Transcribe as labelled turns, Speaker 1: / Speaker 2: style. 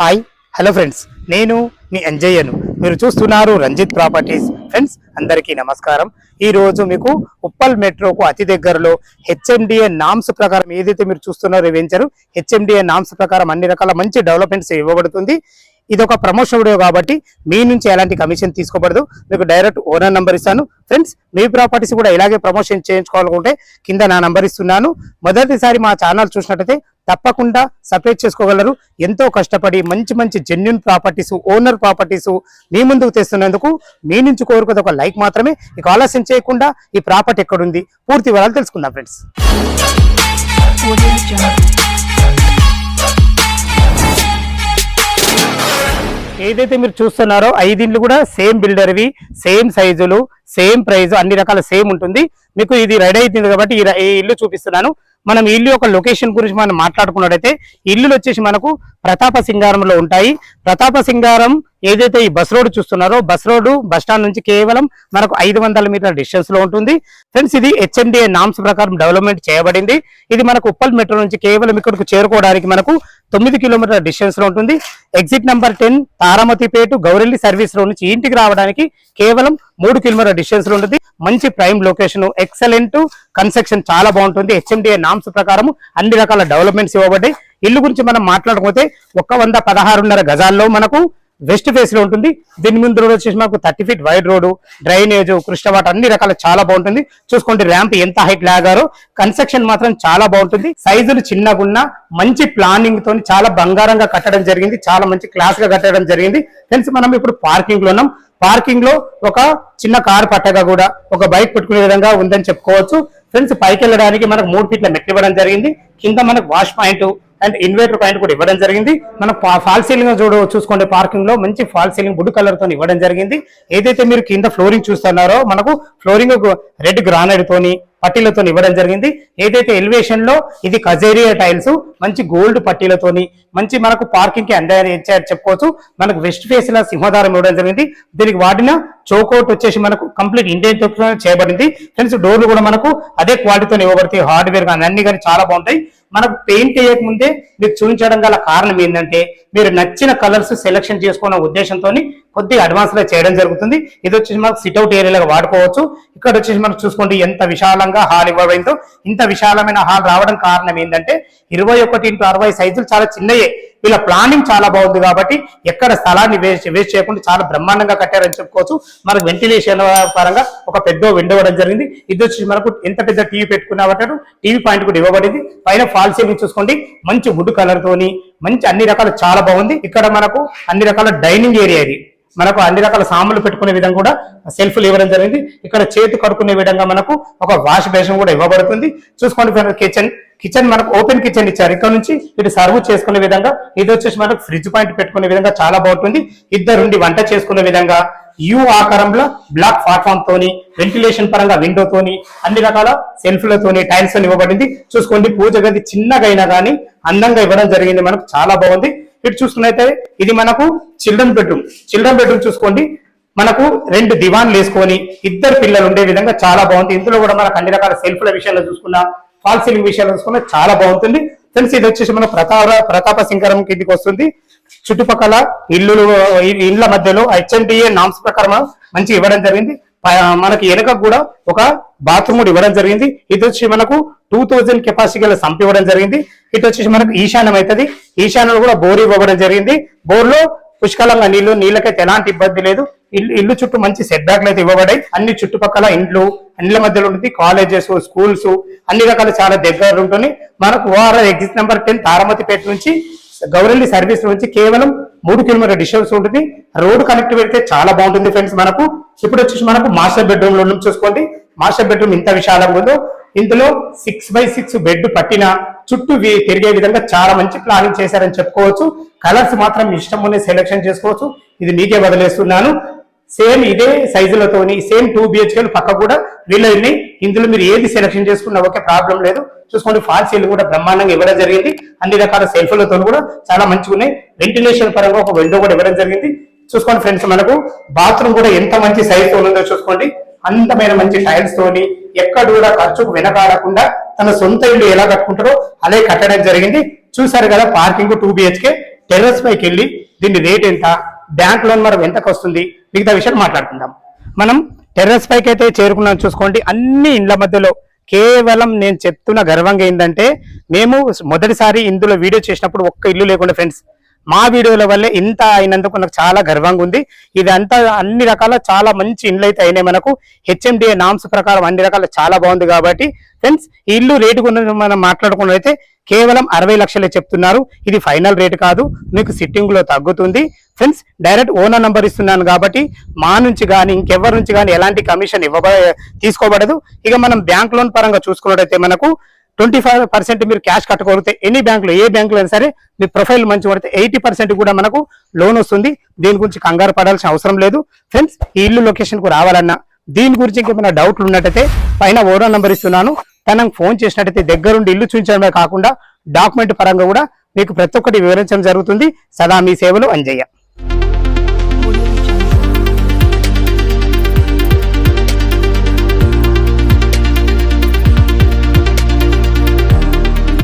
Speaker 1: Hi hello friends, నేను మీ అంజయ్యను. మీరు చూస్తున్నారు రంజిత్ ప్రాపర్టీస్. ఫ్రెండ్స్ అందరికీ నమస్కారం. ఈ రోజు మీకు ఉప్పల్ మెట్రోకు అతి దగ్గరలో హెచ్ఎండిఏ నామ్స్ ప్రకారం ఏదైతే మీరు చూస్తున్నారో వెంచరు హెచ్ఎండిఏ నామ్స్ ప్రకారం అన్ని రకాల మంచి డెవలప్మెంట్స్ ఇవ్వబడుతుంది. ఇది ఒక ప్రమోషన్ వీడియో కాబట్టి మీ నుంచి ఎలాంటి కమిషన్ తీసుకోబడదు. మీకు డైరెక్ట్ ఓనర్ నంబర్ ఇస్తాను. ఫ్రెండ్స్ మీ ప్రాపర్టీస్ కూడా ఇలాగే ప్రమోషన్ చేయించుకోవాలనుకుంటే కింద నా నంబర్ ఇస్తున్నాను. మొదటిసారి మా ఛానల్ చూసినట్టయితే తప్పకుండా సబ్స్క్రైబ్ చేసుకోగలరు. ఎంతో కష్టపడి మంచి మంచి జెన్యూన్ ప్రాపర్టీస్, ఓనర్ ప్రాపర్టీస్ మీ ముందుకు తెస్తున్నందుకు మీ నుంచి కోరుకునేది ఒక లైక్ మాత్రమే. ఇక ఆలస్యం చేయకుండా ఈ ప్రాపర్టీ ఎక్కడుంది పూర్తి వివరాలు తెలుసుకుందాం ఫ్రెండ్స్. ఏదైతే మీరు చూస్తున్నారో 5 ఇండ్లు కూడా సేమ్ బిల్డర్వి, సేమ్ సైజులు, సేమ్ ప్రైజ్, అన్ని రకాల సేమ్ ఉంటుంది. మీకు ఇది రెడీ అవుతుంది కాబట్టి ఈ ఇల్లు చూపిస్తున్నాను. మనం ఇల్లు యొక్క లొకేషన్ గురించి మనం మాట్లాడుకున్నట్టయితే ఇల్లులు వచ్చేసి మనకు ప్రతాప సింగారంలో ఉంటాయి. ప్రతాప సింగారం ఏదైతే ఈ బస్ రోడ్ చూస్తున్నారో బస్ రోడ్డు బస్ స్టాండ్ నుంచి కేవలం మనకు 500 మీటర్ల డిస్టెన్స్ లో ఉంటుంది. ఫ్రెండ్స్ ఇది హెచ్ఎండిఏ నామ్స్ ప్రకారం డెవలప్మెంట్ చేయబడింది. ఇది మనకు ఉప్పల్ మెట్రో నుంచి కేవలం ఇక్కడికి చేరుకోవడానికి మనకు 9 కిలోమీటర్ల డిస్టెన్స్ లో ఉంటుంది. Exit number 10 Taramatipet Gowrelli service road నుంచి ఇంటికి రావడానికి కేవలం 3 కిలోమీటర్ల డిస్టెన్స్ లో ఉంటుంది. మంచి ప్రైమ్ లొకేషన్, ఎక్సలెంట్ కన్స్ట్రక్షన్, చాలా బాగుంటుంది. హెచ్ఎండిఏ నామ్స్ ప్రకారం అన్ని రకాల డెవలప్మెంట్స్ ఇవ్వబడ్డాయి. ఇల్లు గురించి మనం మాట్లాడకపోతే 116.5 గజాల్లో మనకు వెస్ట్ ఫేస్ లో ఉంటుంది. దీని ముందు రోడ్ వచ్చేసి మనకు 30 ఫీట్ వైడ్ రోడ్డు, డ్రైనేజ్, కృష్ణవాట అన్ని రకాల చాలా బాగుంటుంది. చూసుకోండి ర్యాంప్ ఎంత హైట్ లాగారో. కన్స్ట్రక్షన్ మాత్రం చాలా బాగుంటుంది. సైజులు చిన్నగున్నా మంచి ప్లానింగ్ తోని చాలా బంగారంగా కట్టడం జరిగింది. చాలా మంచి క్లాస్ గా కట్టడం జరిగింది. ఫ్రెండ్స్ మనం ఇప్పుడు పార్కింగ్ లో ఉన్నాం. పార్కింగ్ లో ఒక చిన్న కార్ పట్టగా కూడా ఒక బైక్ పెట్టుకునే విధంగా ఉందని చెప్పుకోవచ్చు. ఫ్రెండ్స్ పైకి వెళ్ళడానికి మనకు 3 ఫీట్ల మెట్లు ఇవ్వడం జరిగింది. కింద మనకు wash point and inverter point కూడా ఇవ్వడం జరిగింది. మనం ఫాల్ సీలింగ్ చూసుకోండి. పార్కింగ్ లో మంచి ఫాల్ సీలింగ్ వుడ్ కలర్ తో ఇవ్వడం జరిగింది. ఏదైతే మీరు కింద ఫ్లోరింగ్ చూస్తున్నారో మనకు ఫ్లోరింగ్ రెడ్ గ్రానైట్ తోని పట్టీలతో ఇవ్వడం జరిగింది. ఏదైతే ఎలివేషన్ లో ఇది కజేరియా టైల్స్ మంచి గోల్డ్ పట్టీలతోని మంచి మనకు పార్కింగ్ కి అందాన్ని ఇచ్చారు చెప్పుకోవచ్చు. మనకు వెస్ట్ ఫేస్ లా సింహదారం ఇవ్వడం జరిగింది. దీనికి వాడిన చౌకౌట్ వచ్చేసి మనకు కంప్లీట్ ఇండియన్ తో చేయబడింది. ఫ్రెండ్స్ డోర్లు కూడా మనకు అదే క్వాలిటీతో ఇవ్వబడతాయి. హార్డ్వేర్ కానీ అన్ని కానీ చాలా బాగుంటాయి. మనకు పెయింట్ వేయక ముందే మీకు చూపించడం గల కారణం ఏంటంటే మీరు నచ్చిన కలర్స్ సెలెక్షన్ చేసుకున్న ఉద్దేశంతో కొద్దిగా అడ్వాన్స్ గా చేయడం జరుగుతుంది. ఇది వచ్చేసి మనకు సిట్అవుట్ ఏరియాగా వాడుకోవచ్చు. ఇక్కడ వచ్చేసి మనకు చూసుకోండి ఎంత విశాలంగా హాల్ ఇవ్వడంతో. ఇంత విశాలమైన హాల్ రావడం కారణం ఏంటంటే 21x60 సైజులు చాలా చిన్నయే. వీళ్ళ ప్లానింగ్ చాలా బాగుంది కాబట్టి ఎక్కడ స్థలాన్ని వేస్ట్ చేయకుండా చాలా బ్రహ్మాండంగా కట్టారని చెప్పుకోవచ్చు. మనకు వెంటిలేషన్ పరంగా ఒక పెద్ద విండో ఇవ్వడం జరిగింది. ఇది వచ్చి మనకు ఎంత పెద్ద టీవీ పెట్టుకున్నామంటారు టీవీ పాయింట్ కూడా ఇవ్వబడింది. పైన ఫాల్ సీలింగ్ చూసుకోండి మంచి వుడ్ కలర్ తోని మంచి అన్ని రకాల చాలా బాగుంది. ఇక్కడ మనకు అన్ని రకాల డైనింగ్ ఏరియా ఇది. మనకు అన్ని రకాల సామాన్లు పెట్టుకునే విధంగా కూడా సెల్ఫ్లు ఇవ్వడం జరిగింది. ఇక్కడ చేతి కడుక్కునే విధంగా మనకు ఒక వాష్ బేసిన్ కూడా ఇవ్వబడుతుంది. చూసుకోండి కిచెన్ మనకు ఓపెన్ కిచెన్ ఇచ్చారు. ఇక్కడ నుంచి ఇటు సర్వ్ చేసుకునే విధంగా. ఇది వచ్చేసి మనకు ఫ్రిడ్జ్ పాయింట్ పెట్టుకునే విధంగా చాలా బాగుంటుంది. ఇద్దరుండి వంట చేసుకునే విధంగా యూ ఆకారంలో బ్లాక్ ప్లాట్ఫామ్ తోని వెంటిలేషన్ పరంగా విండోతోని అన్ని రకాల సెల్ఫ్లతోని టైల్స్ తో ఇవ్వబడింది. చూసుకోండి పూజ గది చిన్నగా అయినా కానీ అందంగా ఇవ్వడం జరిగింది. మనకు చాలా బాగుంది. ఇటు చూసుకున్నైతే ఇది మనకు చిల్డ్రన్ బెడ్రూమ్ చూసుకోండి. మనకు 2 దివాన్లు వేసుకొని 2 పిల్లలు ఉండే విధంగా చాలా బాగుంది. ఇందులో కూడా మనకు అన్ని రకాల సెల్ఫ్ల విషయాల్లో చూసుకున్నా ఫాల్ సీలింగ్ విషయాలు చూసుకున్నా చాలా బాగుంటుంది. ఫ్రెండ్స్ ఇది వచ్చేసి మన ప్రతాప సింగారం కిందికి వస్తుంది. చుట్టుపక్కల ఇళ్ల మధ్యలో హెచ్ఎండిఏ నామ్స్ ప్రకారం మంచి ఇవ్వడం జరిగింది. మనకి వెనక కూడా ఒక బాత్రూమ్ కూడా ఇవ్వడం జరిగింది. ఇది వచ్చి మనకు 2000 కెపాసిటీ గల సంప్ ఇవ్వడం జరిగింది. ఇటు వచ్చేసి మనకు ఈశాన్యం అవుతుంది. ఈశాన్యంలో కూడా బోర్ ఇవ్వడం జరిగింది. బోర్లో పుష్కలంగా నీళ్ళకైతే ఎలాంటి ఇబ్బంది లేదు. ఇల్లు చుట్టూ మంచి సెట్ బ్యాక్లు అయితే ఇవ్వబడ్డాయి. అన్ని చుట్టుపక్కల ఇండ్ల మధ్యలో ఉంటుంది. కాలేజెస్, స్కూల్స్ అన్ని రకాల చాలా దగ్గర ఉంటుంది. మనకు ఎగ్జిట్ నెంబర్ 10 తారామతిపేట నుంచి గౌరెల్లి సర్వీస్ నుంచి కేవలం 3 కిలోమీటర్ల డిస్టెన్స్ ఉంటుంది. రోడ్ కనెక్టివిటీ అయితే చాలా బాగుంటుంది. ఫ్రెండ్స్ మనకు ఇప్పుడు వచ్చేసి మనకు మాస్టర్ బెడ్రూమ్ లో చూసుకోండి. మాస్టర్ బెడ్రూమ్ ఇంత విశాలంగా ఉందో. ఇందులో 6x6 బెడ్ పట్టిన చుట్టూ తిరిగే విధంగా చాలా మంచి ప్లానింగ్ చేశారని చెప్పుకోవచ్చు. కలర్స్ మాత్రం ఇష్టం ఉన్న సెలెక్షన్ చేసుకోవచ్చు. ఇది మీకే వదిలేస్తున్నాను. సేమ్ ఇదే సైజులతోని సేమ్ 2 BHK పక్క కూడా వీళ్ళని. ఇందులో మీరు ఏది సెలెక్షన్ చేసుకున్నా ఓకే, ప్రాబ్లం లేదు. చూసుకోండి ఫాల్ సీలింగ్ కూడా బ్రహ్మాండంగా ఇవ్వడం జరిగింది. అన్ని రకాల సెల్ఫ్లతో కూడా చాలా మంచిగా ఉన్నాయి. వెంటిలేషన్ పరంగా ఒక విండో కూడా ఇవ్వడం జరిగింది. చూసుకోండి ఫ్రెండ్స్ మనకు బాత్రూమ్ కూడా ఎంత మంచి సైజ్ తో ఉందో చూసుకోండి. అందమైన మంచి టైల్స్ తోని ఎక్కడ కూడా ఖర్చుకు వెనకాడకుండా తన సొంత ఇల్లు ఎలా కట్టుకుంటారో అదే కట్టడం జరిగింది. చూసారు కదా పార్కింగ్ 2 BHK టెర్రస్ పైకి వెళ్ళి దీని రేట్ ఎంత, బ్యాంక్ లోన్ మనం ఎంతకు వస్తుంది, మిగతా విషయాలు మాట్లాడుకుందాం. మనం టెర్రస్ పైకి అయితే చేరుకున్నాం. చూసుకోండి, అన్ని ఇండ్ల మధ్యలో కేవలం నేను చెప్తున్న గర్వంగా ఏంటంటే, మేము మొదటిసారి ఇందులో వీడియో చేసినప్పుడు ఒక్క ఇల్లు లేకుండా ఫ్రెండ్స్, మా వీడియోల వల్లే ఇంత అయినందుకు నాకు చాలా గర్వంగా ఉంది. ఇది అంతా అన్ని రకాల చాలా మంచి ఇండ్లు అయితే అయినాయి. మనకు HMDA నామ్స్ ప్రకారం అన్ని రకాల చాలా బాగుంది. కాబట్టి ఫ్రెండ్స్, ఈ ఇల్లు రేటు గురించి మనం మాట్లాడుకున్నట్లయితే కేవలం 60 లక్షలే చెప్తున్నారు. ఇది ఫైనల్ రేట్ కాదు, మీకు సిట్టింగ్ లో తగ్గుతుంది. ఫ్రెండ్స్, డైరెక్ట్ ఓనర్ నంబర్ ఇస్తున్నాను కాబట్టి మా నుంచి కానీ ఇంకెవరి నుంచి కానీ ఎలాంటి కమిషన్ తీసుకోబడదు. ఇక మనం బ్యాంక్ లోన్ పరంగా చూసుకున్నట్టయితే మనకు 25% మీరు క్యాష్ కట్టుకోగలిగితే ఎనీ బ్యాంకులో ఏ బ్యాంకులో అయినా సరే మీ ప్రొఫైల్ మంచి పడితే 80% కూడా మనకు లోన్ వస్తుంది. దీని గురించి కంగారు పడాల్సిన అవసరం లేదు. ఫ్రెండ్స్, ఈ ఇల్లు లొకేషన్ కు రావాలన్నా దీని గురించి ఇంకేమైనా డౌట్లు ఉన్నట్టయితే పైన ఓనర్ నంబర్ ఇస్తున్నాను, తనకు ఫోన్ చేసినట్టయితే దగ్గరుండి ఇల్లు చూపించడమే కాకుండా డాక్యుమెంట్ పరంగా కూడా మీకు ప్రతి ఒక్కటి వివరించడం జరుగుతుంది. సదా మీ సేవలు అంజయ్య.